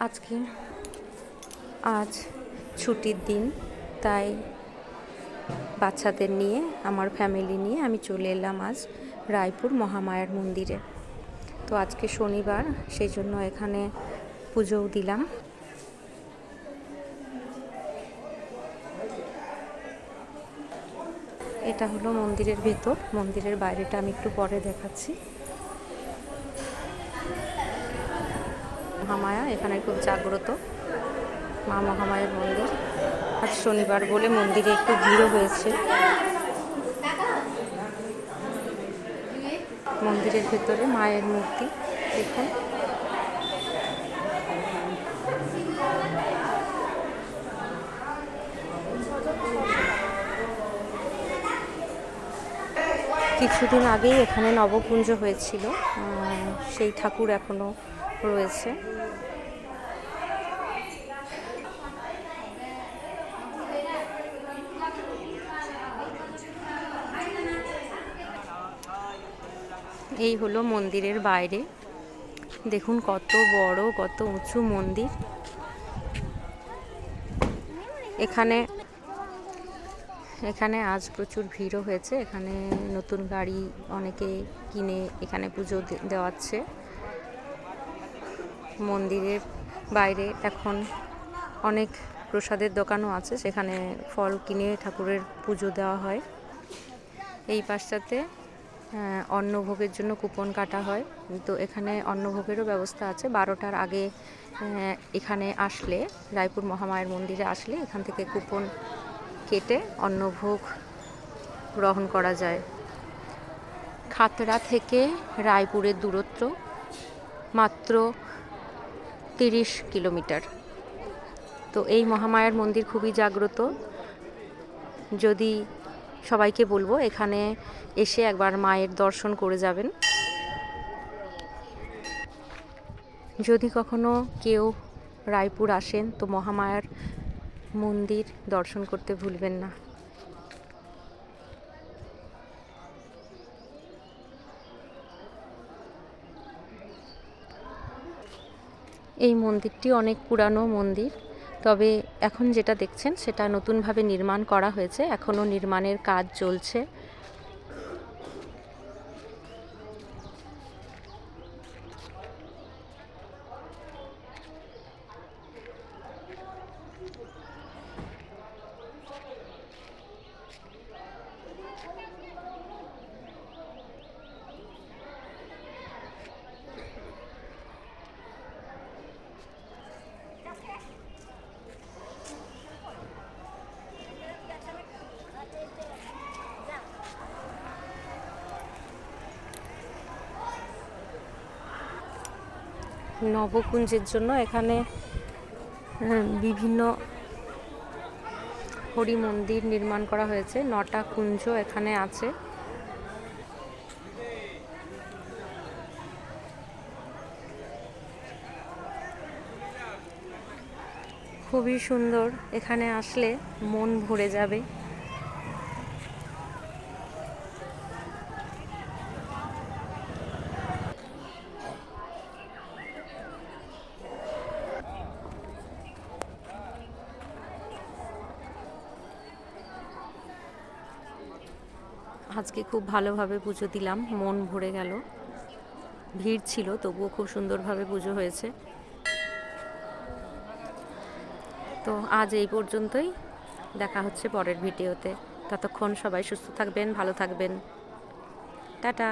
আজ ছুটির দিন, তাই বাচ্চাদের নিয়ে, আমার ফ্যামিলি নিয়ে আমি চলে এলাম আজ রায়পুর মহামায়ার মন্দিরে। তো আজকে শনিবার, সেই জন্য এখানে পুজোও দিলাম। এটা হলো মন্দিরের ভেতর, মন্দিরের বাইরেটা আমি একটু পরে দেখাচ্ছি। মহামায়া এখানে খুব জাগ্রত, মা মহামায়ার মন্দির। আজ শনিবার বলে মন্দিরে একটু ভিড়ও হয়েছে। মন্দিরের ভেতরে মায়ের মূর্তি দেখুন। কিছুদিন আগেই এখানে নবকুঞ্জ হয়েছিল, সেই ঠাকুর এখনো রয়েছে। এই হলো মন্দিরের বাইরে, দেখুন কত বড়, কত উঁচু মন্দির। এখানে আজ প্রচুর ভিড়ও হয়েছে। এখানে নতুন গাড়ি অনেকে কিনে এখানে পুজো দেওয়াচ্ছে। মন্দিরের বাইরে এখন অনেক প্রসাদের দোকানও আছে, সেখানে ফল কিনে ঠাকুরের পুজো দেওয়া হয়। এই পাশটাতে অন্নভোগের জন্য কুপন কাটা হয়, তো এখানে অন্নভোগেরও ব্যবস্থা আছে। 12টার আগে এখানে আসলে, রায়পুর মহামায়ার মন্দিরে আসলে এখান থেকে কুপন কেটে অন্নভোগ গ্রহণ করা যায়। খাতড়া থেকে রায়পুরের দূরত্ব মাত্র 30 কিলোমিটার। তো এই মহামায়ার মন্দির খুবই জাগ্রত। যদি সবাইকে বলবো এখানে এসে একবার মায়ের দর্শন করে যাবেন। যদি কখনো কেউ রায়পুর আসেন তো মহামায়ার মন্দির দর্শন করতে ভুলবেন না। এই মন্দিরটি অনেক পুরানো মন্দির, তবে এখন যেটা দেখছেন সেটা নতুনভাবে নির্মাণ করা হয়েছে, এখনও নির্মাণের কাজ চলছে। নবকুঞ্জের জন্য এখানে বিভিন্ন হরি মন্দির নির্মাণ করা হয়েছে। 9টা কুঞ্জ এখানে আছে। খুবই সুন্দর, এখানে আসলে মন ভরে যাবে। আজকে খুব ভালোভাবে পুজো দিলাম, মন ভরে গেল। ভিড় ছিল, তবুও খুব সুন্দরভাবে পুজো হয়েছে। তো আজ এই পর্যন্তই, দেখা হচ্ছে পরের ভিডিওতে। ততক্ষণ সবাই সুস্থ থাকবেন, ভালো থাকবেন। টাটা।